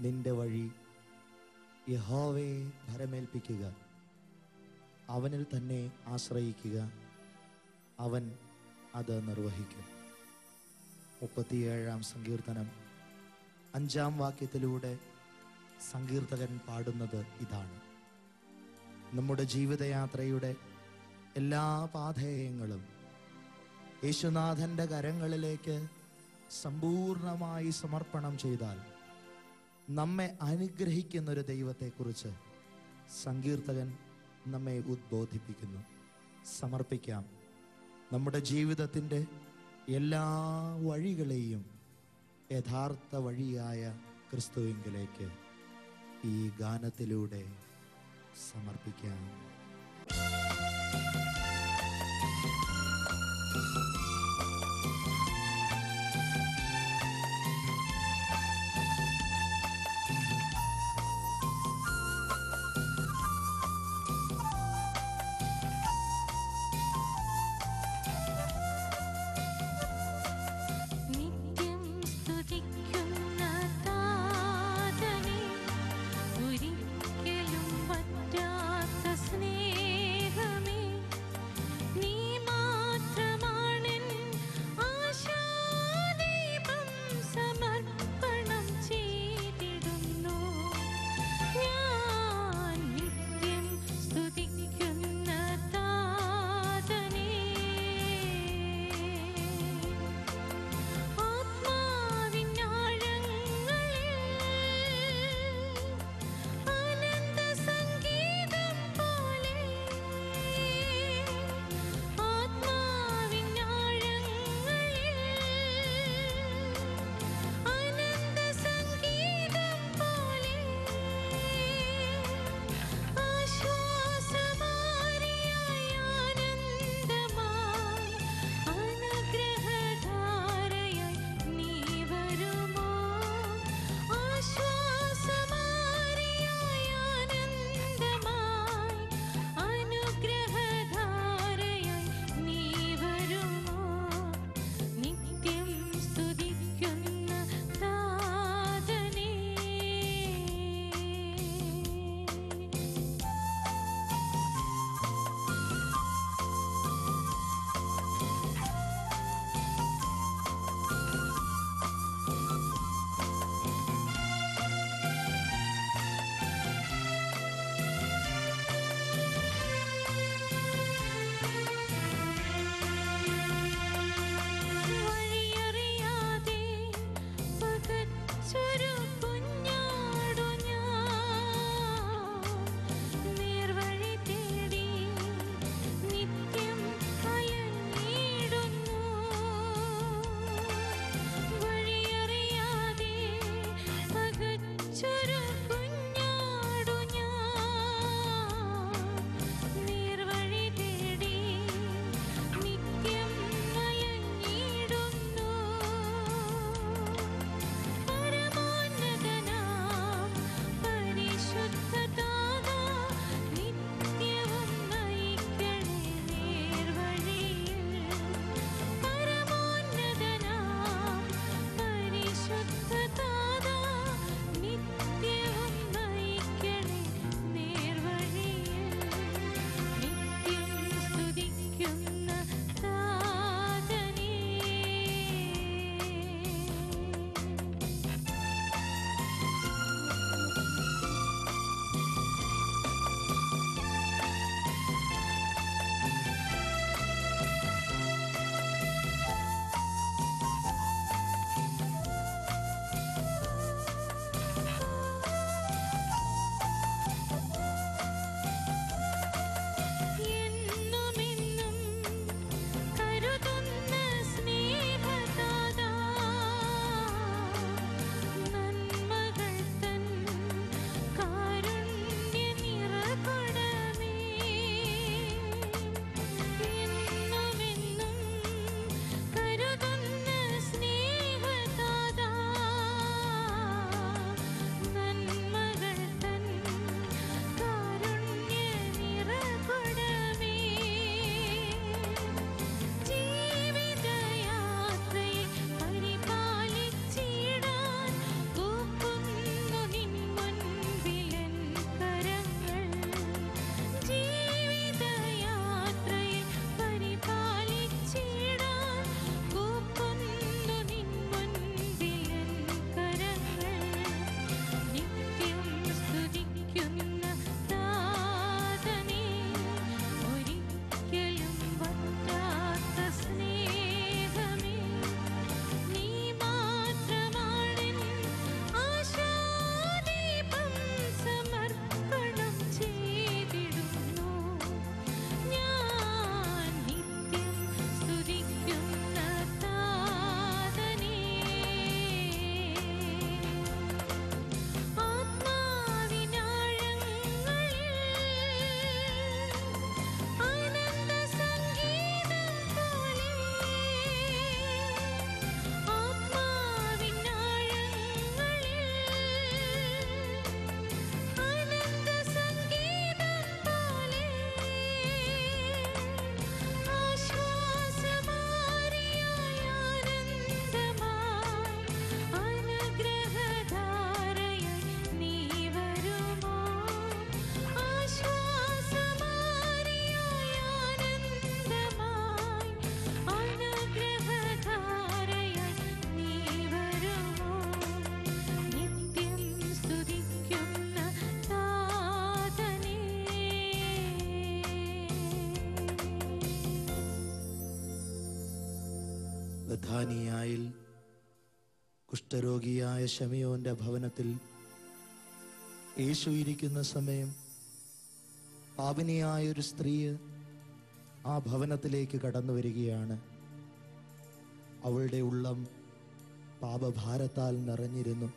നിന്റെ വഴി യഹോവയെ ഭരമേൽപ്പിക്കുക, അവനിൽ തന്നെ ആശ്രയിക്കുക, അവൻ അത് നിർവഹിക്കും. 37-ാം സങ്കീർത്തനം 5-ാം വാക്യത്തിലൂടെ സങ്കീർത്തകൻ പാടുന്നത് ഇതാണ്: നമ്മുടെ ജീവിതയാത്രയുടെ എല്ലാ പാഥേയങ്ങളും യേശുനാഥൻ്റെ കരങ്ങളിലേക്ക് സമ്പൂർണമായി സമർപ്പണം ചെയ്താൽ നമ്മെ അനുഗ്രഹിക്കുന്നൊരു ദൈവത്തെക്കുറിച്ച് സങ്കീർത്തകൻ നമ്മെ ഉദ്ബോധിപ്പിക്കുന്നു. സമർപ്പിക്കാം നമ്മുടെ ജീവിതത്തിൻ്റെ എല്ലാ വഴികളെയും യഥാർത്ഥ വഴിയായ ക്രിസ്തുവിങ്കിലേക്ക് ഈ ഗാനത്തിലൂടെ സമർപ്പിക്കാം. ഒരിക്കലും പറ്റാത്ത സ്നേഹം ബഥാനിയായിൽ കുഷ്ഠരോഗിയായ ശമയോന്റെ ഭവനത്തിൽ യേശു ഇരിക്കുന്ന സമയം പാപിനിയായ ഒരു സ്ത്രീ ആ ഭവനത്തിലേക്ക് കടന്നു വരികയാണ്. അവളുടെ ഉള്ളം പാപഭാരത്താൽ നിറഞ്ഞിരുന്നു.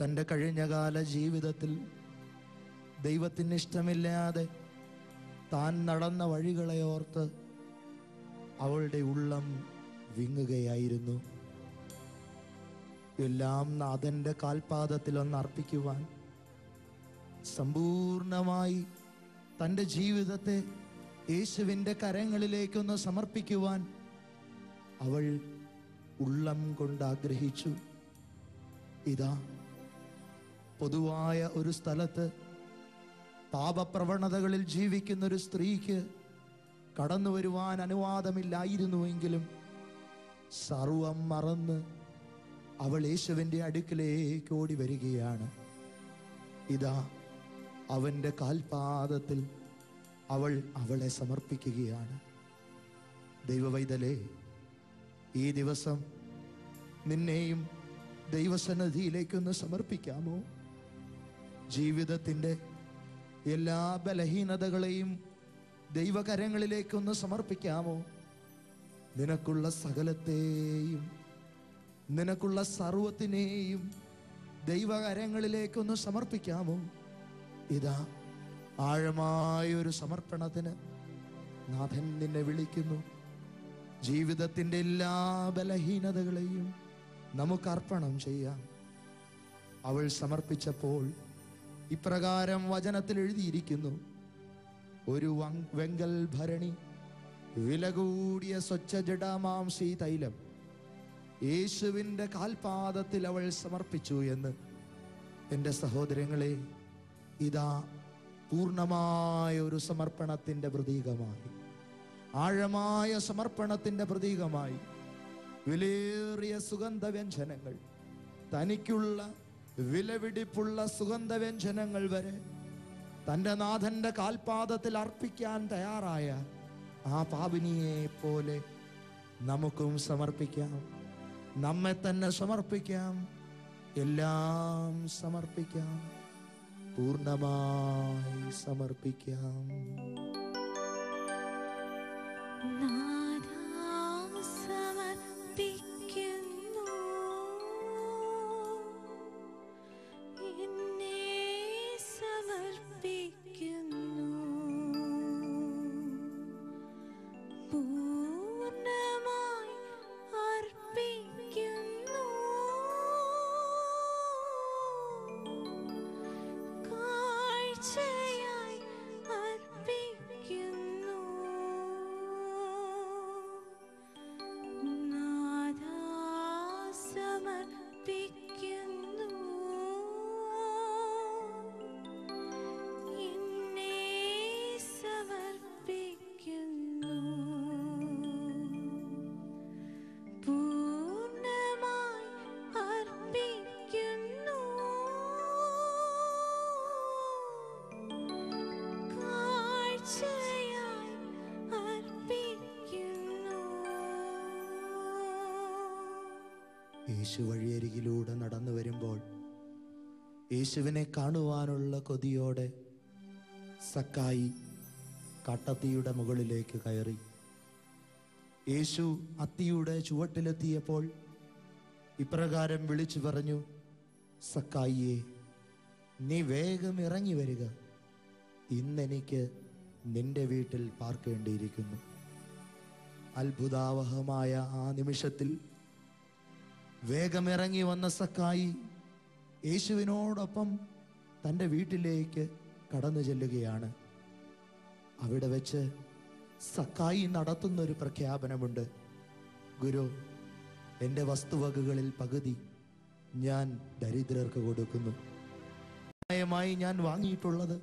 തൻ്റെ കഴിഞ്ഞകാല ജീവിതത്തിൽ ദൈവത്തിന് ഇഷ്ടമില്ലാതെ താൻ നടന്ന വഴികളെ ഓർത്ത് അവളുടെ ഉള്ളം വിങ്ങുകയായിരുന്നു. എല്ലാം നാഥൻ്റെ കാൽപാദത്തിൽ ഒന്ന് അർപ്പിക്കുവാൻ, സമ്പൂർണമായി തൻ്റെ ജീവിതത്തെ യേശുവിൻ്റെ കരങ്ങളിലേക്കൊന്ന് സമർപ്പിക്കുവാൻ അവൾ ഉള്ളം കൊണ്ട് ആഗ്രഹിച്ചു. ഇതാ, പൊതുവായ ഒരു സ്ഥലത്ത് പാപപ്രവണതകളിൽ ജീവിക്കുന്ന ഒരു സ്ത്രീക്ക് കടന്നു വരുവാൻ അനുവാദമില്ലായിരുന്നുവെങ്കിലും സർവം മറന്ന് അവൾ യേശുവിൻ്റെ അടുക്കിലേക്ക് ഓടി വരികയാണ്. ഇതാ, അവൻ്റെ കാൽപാദത്തിൽ അവൾ അവളെ സമർപ്പിക്കുകയാണ്. ദൈവവൈതലേ, ഈ ദിവസം നിന്നെയും ദൈവസന്നിധിയിലേക്കൊന്ന് സമർപ്പിക്കാമോ? ജീവിതത്തിൻ്റെ എല്ലാ ബലഹീനതകളെയും ദൈവകരങ്ങളിലേക്കൊന്ന് സമർപ്പിക്കാമോ? നിനക്കുള്ള സകലത്തെയും, നിനക്കുള്ള സർവത്തിനെയും ദൈവകരങ്ങളിലേക്കൊന്ന് സമർപ്പിക്കാമോ? ഇതാ, ആഴമായൊരു സമർപ്പണത്തിന് നാഥൻ നിന്നെ വിളിക്കുന്നു. ജീവിതത്തിൻ്റെ എല്ലാ ബലഹീനതകളെയും നമുക്ക് അർപ്പണം ചെയ്യാം. അവൾ സമർപ്പിച്ചപ്പോൾ ഇപ്രകാരം വചനത്തിൽ എഴുതിയിരിക്കുന്നു: ഒരു വെങ്കൽ ഭരണി വില കൂടിയ സ്വച്ഛ ജഡാമാംസി തൈലം യേശുവിൻ്റെ കാൽപാദത്തിൽ അവൾ സമർപ്പിച്ചു എന്ന്. എൻ്റെ സഹോദരങ്ങളെ, ഇതാ പൂർണ്ണമായ ഒരു സമർപ്പണത്തിൻ്റെ പ്രതീകമായി, ആഴമായ സമർപ്പണത്തിൻ്റെ പ്രതീകമായി വിലയേറിയ സുഗന്ധവ്യഞ്ജനങ്ങൾ, തനിക്കുള്ള വിലപിടിപ്പുള്ള സുഗന്ധവ്യഞ്ജനങ്ങൾ വരെ തൻ്റെ നാഥൻ്റെ കാൽപാദത്തിൽ അർപ്പിക്കാൻ തയ്യാറായ ആ പാപിനിയെ പോലെ നമുക്കും സമർപ്പിക്കാം. നമ്മെ തന്നെ സമർപ്പിക്കാം, എല്ലാം സമർപ്പിക്കാം, പൂർണ്ണമായി സമർപ്പിക്കാം. യേശു വഴിയരികിലൂടെ നടന്നു വരുമ്പോൾ യേശുവിനെ കാണുവാനുള്ള കൊതിയോടെ സക്കായി കാട്ടത്തിയുടെ മുകളിലേക്ക് കയറി. യേശു അത്തിയുടെ ചുവട്ടിലെത്തിയപ്പോൾ ഇപ്രകാരം വിളിച്ചു പറഞ്ഞു: സക്കായിയെ, നീ വേഗം ഇറങ്ങി വരിക, ഇന്നെനിക്ക് നിന്റെ വീട്ടിൽ പാർക്കേണ്ടിയിരിക്കുന്നു. അത്ഭുതാവഹമായ ആ നിമിഷത്തിൽ വേഗമിറങ്ങി വന്ന സക്കായി യേശുവിനോടൊപ്പം തൻ്റെ വീട്ടിലേക്ക് കടന്നു ചെല്ലുകയാണ്. അവിടെ വെച്ച് സക്കായി നടത്തുന്നൊരു പ്രഖ്യാപനമുണ്ട്: ഗുരു, എൻ്റെ വസ്തുവകകളിൽ പകുതി ഞാൻ ദരിദ്രർക്ക് കൊടുക്കുന്നു. ന്യായമായി ഞാൻ വാങ്ങിയിട്ടുള്ളത്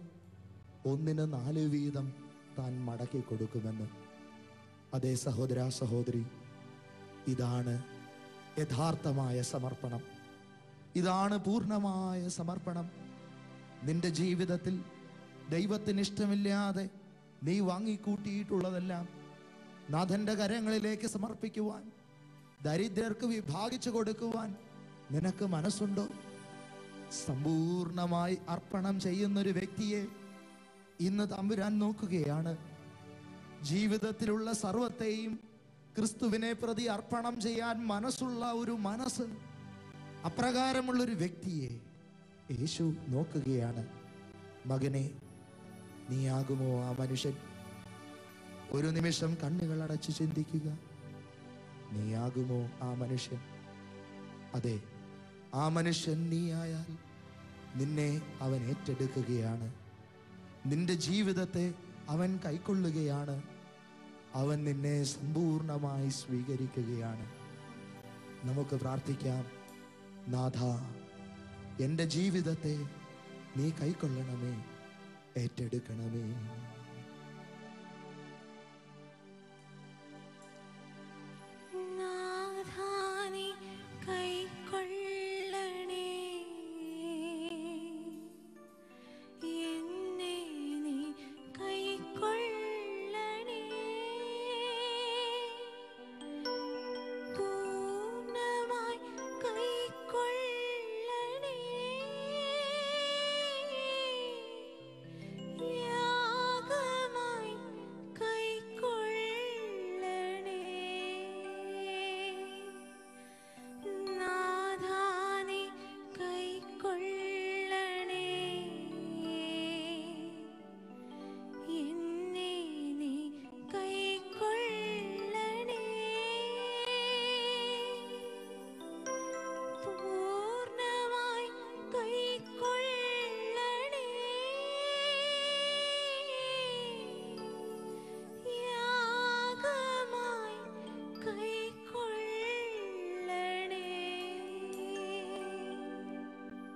1/4 വീതം താൻ മടക്കി കൊടുക്കുമെന്ന്. അതേ സഹോദര സഹോദരി, ഇതാണ് യഥാർത്ഥമായ സമർപ്പണം. ഇതാണ് പൂർണ്ണമായ സമർപ്പണം. നിന്റെ ജീവിതത്തിൽ ദൈവത്തിന് ഇഷ്ടമില്ലാതെ നീ വാങ്ങിക്കൂട്ടിയിട്ടുള്ളതെല്ലാം നാഥൻ്റെ കരങ്ങളിലേക്ക് സമർപ്പിക്കുവാൻ ദരിദ്രർക്ക് വിഭാഗിച്ചു കൊടുക്കുവാൻ നിനക്ക് മനസ്സുണ്ടോ? സമ്പൂർണമായി അർപ്പണം ചെയ്യുന്നൊരു വ്യക്തിയെ ഇന്ന് തമ്പുരാൻ നോക്കുകയാണ്. ജീവിതത്തിലുള്ള സർവത്തെയും ക്രിസ്തുവിനെ പ്രതി അർപ്പണം ചെയ്യാൻ മനസ്സുള്ള ഒരു മനസ്സ്, അപ്രകാരമുള്ളൊരു വ്യക്തിയെ യേശു നോക്കുകയാണ്. മകനെ, നീയാകുമോ ആ മനുഷ്യൻ? ഒരു നിമിഷം കണ്ണുകൾ അടച്ച് ചിന്തിക്കുക. നീയാകുമോ ആ മനുഷ്യൻ? അതെ, ആ മനുഷ്യൻ നീയായാൽ നിന്നെ അവൻ ഏറ്റെടുക്കുകയാണ്. നിന്റെ ജീവിതത്തെ അവൻ കൈക്കൊള്ളുകയാണ്. അവൻ നിന്നെ സമ്പൂർണമായി സ്വീകരിക്കുകയാണ്. നമുക്ക് പ്രാർത്ഥിക്കാം. നാഥ, എൻ്റെ ജീവിതത്തെ നീ കൈക്കൊള്ളണമേ, ഏറ്റെടുക്കണമേ.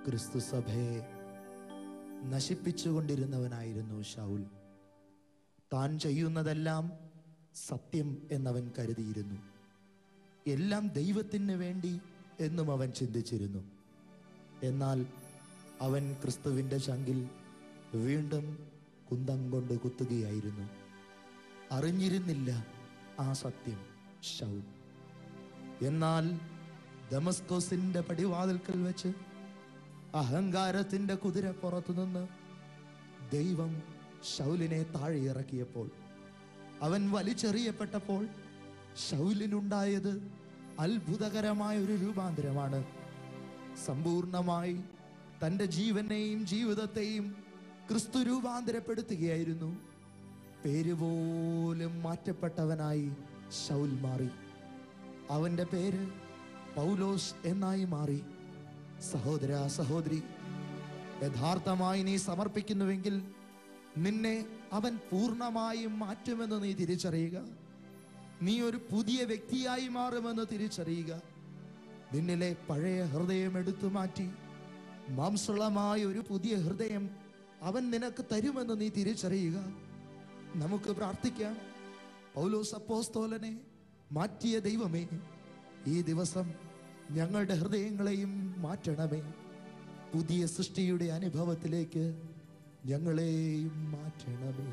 ക്രിസ്തു സഭയെ നശിപ്പിച്ചുകൊണ്ടിരുന്നവനായിരുന്നു ശൗൽ. താൻ ചെയ്യുന്നതെല്ലാം സത്യം എന്നവൻ കരുതിയിരുന്നു. എല്ലാം ദൈവത്തിന് വേണ്ടി എന്നും അവൻ ചിന്തിച്ചിരുന്നു. എന്നാൽ അവൻ ക്രിസ്തുവിൻ്റെ ചങ്കിൽ വീണ്ടും കുന്തം കൊണ്ട് കുത്തുകയായിരുന്നു. അറിഞ്ഞിരുന്നില്ല ആ സത്യം ശൗൽ. എന്നാൽ ദമസ്കോസിന്റെ പടിവാതിൽക്കൽ വെച്ച് അഹങ്കാരത്തിന്റെ കുതിര പുറത്തുനിന്ന് ദൈവം ശൗലിനെ താഴെ ഇറക്കിയപ്പോൾ, അവൻ വലിച്ചെറിയപ്പെട്ടപ്പോൾ ശൗലിനുണ്ടായത് അത്ഭുതകരമായ ഒരു രൂപാന്തരമാണ്. സമ്പൂർണമായി തൻ്റെ ജീവനെയും ജീവിതത്തെയും ക്രിസ്തു രൂപാന്തരപ്പെടുത്തുകയായിരുന്നു. പേര് പോലും മാറ്റപ്പെട്ടവനായി ശൗൽ മാറി. അവൻ്റെ പേര് പൗലോസ് എന്നായി മാറി. സഹോദര, സഹോദരി, യഥാർത്ഥമായി നീ സമർപ്പിക്കുന്നുവെങ്കിൽ നിന്നെ അവൻ പൂർണ്ണമായും മാറ്റുമെന്ന് നീ തിരിച്ചറിയുക. നീ ഒരു പുതിയ വ്യക്തിയായി മാറുമെന്ന് തിരിച്ചറിയുക. നിന്നിലെ പഴയ ഹൃദയം എടുത്തു മാറ്റി മാംസളമായ ഒരു പുതിയ ഹൃദയം അവൻ നിനക്ക് തരുമെന്ന് നീ തിരിച്ചറിയുക. നമുക്ക് പ്രാർത്ഥിക്കാം. പൗലോസ് അപ്പോസ്തലനെ മാറ്റിയ ദൈവമേ, ഈ ദിവസം ഞങ്ങളുടെ ഹൃദയങ്ങളെയും മാറ്റണമേ. പുതിയ സൃഷ്ടിയുടെ അനുഭവത്തിലേക്ക് ഞങ്ങളെയും മാറ്റണമേ.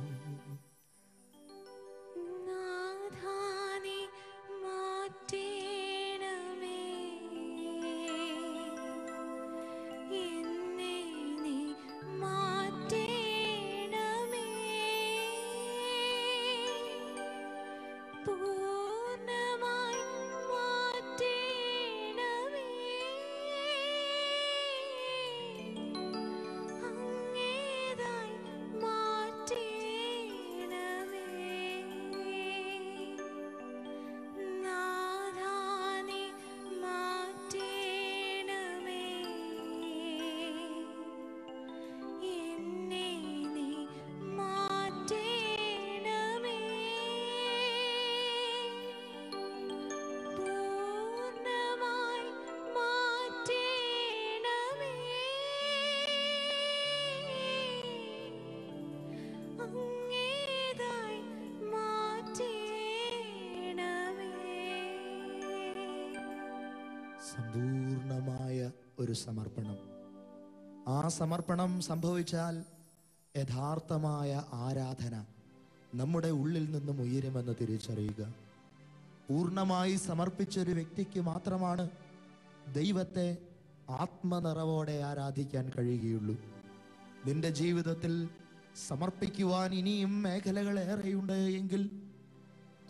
സമ്പൂർണമായ ഒരു സമർപ്പണം. ആ സമർപ്പണം സംഭവിച്ചാൽ യഥാർത്ഥമായ ആരാധന നമ്മുടെ ഉള്ളിൽ നിന്നും ഉയരുമെന്ന് തിരിച്ചറിയുക. പൂർണ്ണമായി സമർപ്പിച്ചൊരു വ്യക്തിക്ക് മാത്രമാണ് ദൈവത്തെ ആത്മനിറവോടെ ആരാധിക്കാൻ കഴിയുകയുള്ളൂ. നിന്റെ ജീവിതത്തിൽ സമർപ്പിക്കുവാൻ ഇനിയും മേഖലകൾ ഏറെയുണ്ട് എങ്കിൽ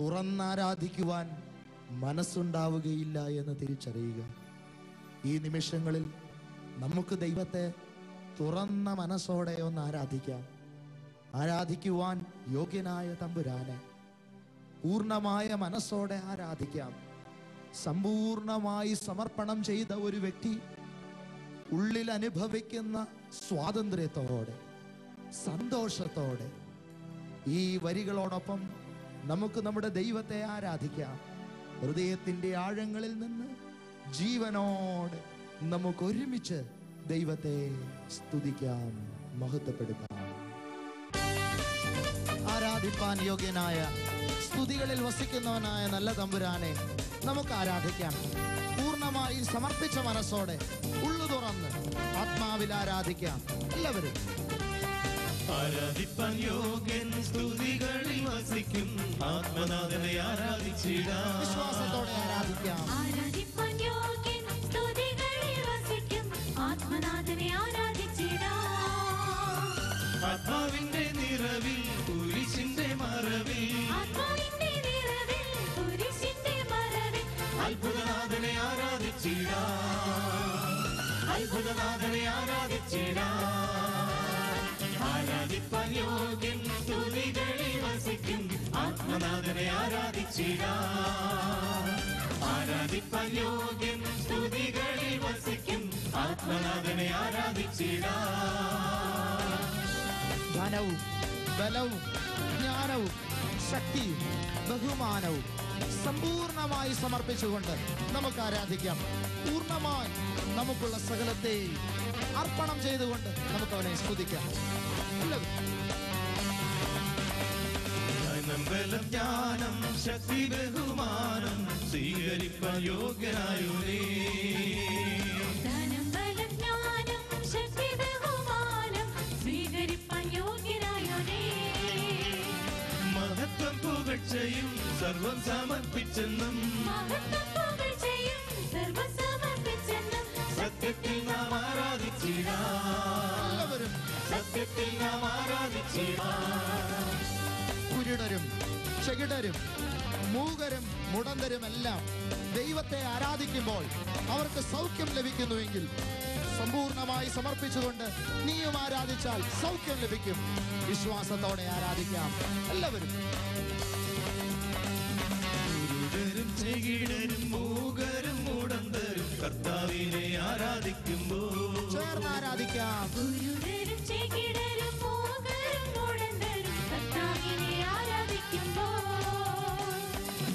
തുറന്നാരാധിക്കുവാൻ മനസ്സുണ്ടാവുകയില്ല എന്ന് തിരിച്ചറിയുക. ഈ നിമിഷങ്ങളിൽ നമുക്ക് ദൈവത്തെ തുറന്ന മനസ്സോടെ ഒന്ന് ആരാധിക്കാം. ആരാധിക്കുവാൻ യോഗ്യനായ തമ്പുരാനെ പൂർണ്ണമായ മനസ്സോടെ ആരാധിക്കാം. സമ്പൂർണമായി സമർപ്പണം ചെയ്ത ഒരു വ്യക്തി ഉള്ളിൽ അനുഭവിക്കുന്ന സ്വാതന്ത്ര്യത്തോടെ, സന്തോഷത്തോടെ ഈ വരികളോടൊപ്പം നമുക്ക് നമ്മുടെ ദൈവത്തെ ആരാധിക്കാം. ഹൃദയത്തിന്റെ ആഴങ്ങളിൽ നിന്ന് ജീവനോടെ നമുക്ക് ഒരുമിച്ച് ദൈവത്തെ സ്തുതിക്കാം, മഹത്വപ്പെടുത്താം. ആരാധിപ്പാൻ യോഗ്യനായ, സ്തുതികളിൽ വസിക്കുന്നവനായ നല്ല തമ്പുരാനെ നമുക്ക് ആരാധിക്കാം. പൂർണ്ണമായി സമർപ്പിച്ച മനസ്സോടെ ഉള്ളു തുറന്ന് ആത്മാവിൽ ആരാധിക്കാം. എല്ലാവരും ആരാധിപ്പാൻ യോഗ്യൻ, സ്തുതികളിൽ വസിക്കും ആത്മനാഥനെ ആരാധിച്ചിടാം. വിശ്വാസത്തോടെ ആരാധിക്കാം. ആരാധിപ്പാൻ യോഗ്യൻ, സ്തുതികളിൽ വസിക്കും ആത്മനാഥനെ ആരാധിച്ചിടാം. ആത്മാവിന്റെ നിറവിൽ, കുരിശിന്റെ മറവിൽ, ആത്മാവിന്റെ നിറവിൽ, കുരിശിന്റെ മറവിൽ അത്ഭുതനാഥനെ ആരാധിച്ചിടാം. അത്ഭുതനാഥനെ ആരാധിച്ചിടാം. ആരാധിപ്പാൻ യോഗ്യൻ, സ്തുതികളിൽ വസിക്കും ആത്മനാഥനെ ആരാധിച്ചിടാം. ആരാധിപ്പാൻ യോഗ്യൻ, സ്തുതികളിൽ വസിക്കും ആത്മനാഥനെ ആരാധിച്ചിടാം. ധനവും ബലവും ജ്ഞാനവും ശക്തിയും ബഹുമാനവും സമ്പൂർണമായി സമർപ്പിച്ചുകൊണ്ട് നമുക്ക് ആരാധിക്കാം. പൂർണ്ണമായി നമുക്കുള്ള സകലത്തെ അർപ്പണം ചെയ്തുകൊണ്ട് നമുക്ക് അവനെ സ്തുതിക്കാം. ബലം ജ്ഞാനം ശക്തി ബഹുമാനം സ്വീകരിപ്പാൻ യോഗ്യനായോരേ. ധനം ബലം ജ്ഞാനം ശക്തി ബഹുമാനം സ്വീകരിപ്പാൻ യോഗ്യനായോനേ. മഹത്വം പുകഴ്ചയും സർവം സമർപ്പിച്ചെന്നും, മഹത്വം പുകഴ്ചയും സർവ്വം സമർപ്പിച്ചെന്നും സത്യത്തിൽ നാം ആരാധിച്ചിടാം. എല്ലാവരും സത്യത്തിൽ നാം ആരാധിച്ചിടാം. കുരുടരും ചെകിടരും മൂകരും മുടന്തരുമെല്ലാം ദൈവത്തെ ആരാധിക്കുമ്പോൾ അവർക്ക് സൗഖ്യം ലഭിക്കുന്നുവെങ്കിൽ സമ്പൂർണമായി സമർപ്പിച്ചുകൊണ്ട് നീയും ആരാധിച്ചാൽ സൗഖ്യം ലഭിക്കും. വിശ്വാസത്തോടെ ആരാധിക്കാം. എല്ലാവരും കുരുടരും ചെകിടരും മൂകരും മുടന്തരും കർത്താവിനെ ആരാധിക്കുമ്പോൾ ചേർന്ന് ആരാധിക്കാം. കുരുടരും ചെകിടരും മൂകരും മുടന്തരും കർത്താവിനെ ആരാധിക്കുമ്പോൾ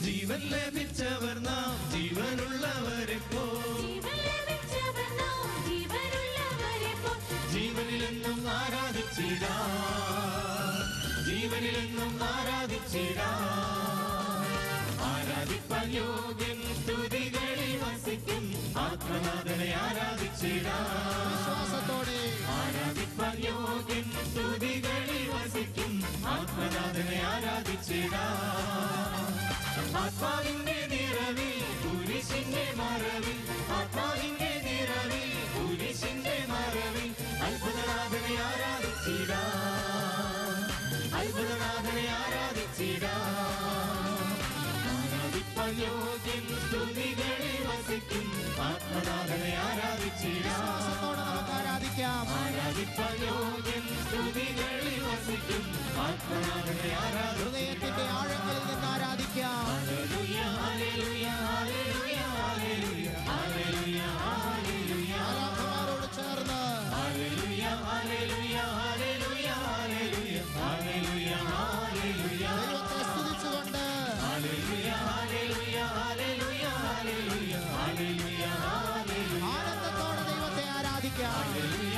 ജീവൻ ലഭിച്ചവർ നാം ജീവനുള്ളവരെ പോ, ജീവൻ ലഭിച്ചവർ നാം ജീവനുള്ളവരെ പോൽ ജീവനിലെന്നും ആരാധിച്ചിടാം. ജീവനിലെന്നും ആരാധിച്ചിടാം. ആരാധിപ്പാൻ യോഗ്യൻ, സ്തുതികളിൽ വസിക്കും ആത്മനാഥനെ ആരാധിച്ചിടാം. വിശ്വാസത്തോടെ ആരാധിപ്പാൻ യോഗ്യൻ, സ്തുതികളിൽ വസിക്കും ആത്മനാഥനെ ആരാധിച്ചിടാം. ആത്മാവിന്റെ നിറവിൽ, കുരിശിന്റെ മറവിൽ, ആത്മാവിന്റെ നിറവിൽ, കുരിശിന്റെ മറവിൽ അത്ഭുതനാഥനെ ആരാധിച്ചിടാം. അത്ഭുതനാഥനെ ആരാധിച്ചിടാം. ആരാധിപ്പാൻ യോഗ്യൻ, സ്തുതികളിൽ വസിക്കും ആത്മനാഥനെ ആരാധിച്ചിടാം. വിശ്വാസത്തോടെ നമുക്ക് ആരാധിക്കാം. ആരാധിപ്പാൻ യോഗ്യൻ, സ്തുതികളിൽ വസിക്കും ആത്മനാഥനെ ആരാധിച്ചിടാം. ഹൃദയത്തിന്റെ ആഴങ്ങളിൽ നിന്ന് ആരാധിക്കാം. ഹല്ലേലൂയ, ഹല്ലേലൂയ, ഹല്ലേലൂയ, ഹല്ലേലൂയ, ഹല്ലേലൂയ, ഹല്ലേലൂയ. ആരാധകരോട് ചേർന്ന് ഹല്ലേലൂയ, ഹല്ലേലൂയ, ഹല്ലേലൂയ, ഹല്ലേലൂയ, ഹല്ലേലൂയ, ഹല്ലേലൂയ. ദൈവത്തെ സ്തുതിച്ചുകൊണ്ട് ഹല്ലേലൂയ, ഹല്ലേലൂയ, ഹല്ലേലൂയ, ഹല്ലേലൂയ, ഹല്ലേലൂയ, ഹല്ലേലൂയ. ആനന്ദത്തോടെ ദൈവത്തെ ആരാധിക്കാം. ഹല്ലേലൂയ,